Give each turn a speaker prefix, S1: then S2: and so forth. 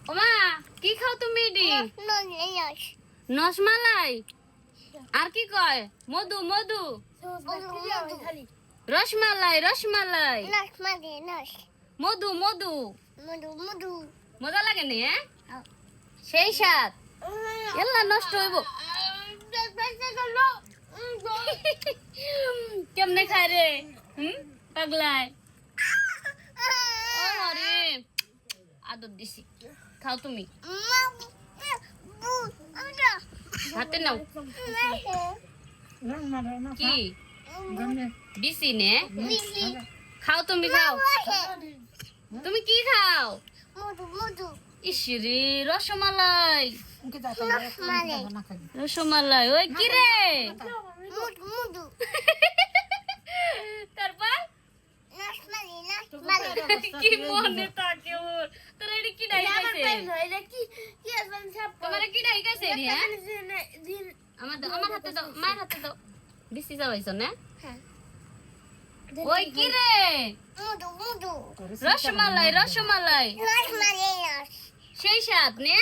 S1: ওমা কি খাও তুমি এডি নসমালাই আর কি কয় মধু মধু রসমালাই রসমালাই মধু মধু মজা লাগে নি সেই সাত এল্লা নষ্ট হইব কেমনে খায় রে পাগলাই আরে আদর দিছি খাও তুমি হাতে নাও কি দিছি নে খাও তুমি খাও তুমি কি খাও ইসরে রসমালাই রসমালাই ওই কি রে তারপর কি মনে থাকে ওর তোর এটা কি ডাই খাইছে তোমার কি ডাই খাইছে রে আমার হাতে দাও মার হাতে দাও দিছি যাওয়াইছো না ওই কি রে রসমালাই রসমালাই সেই সাত নে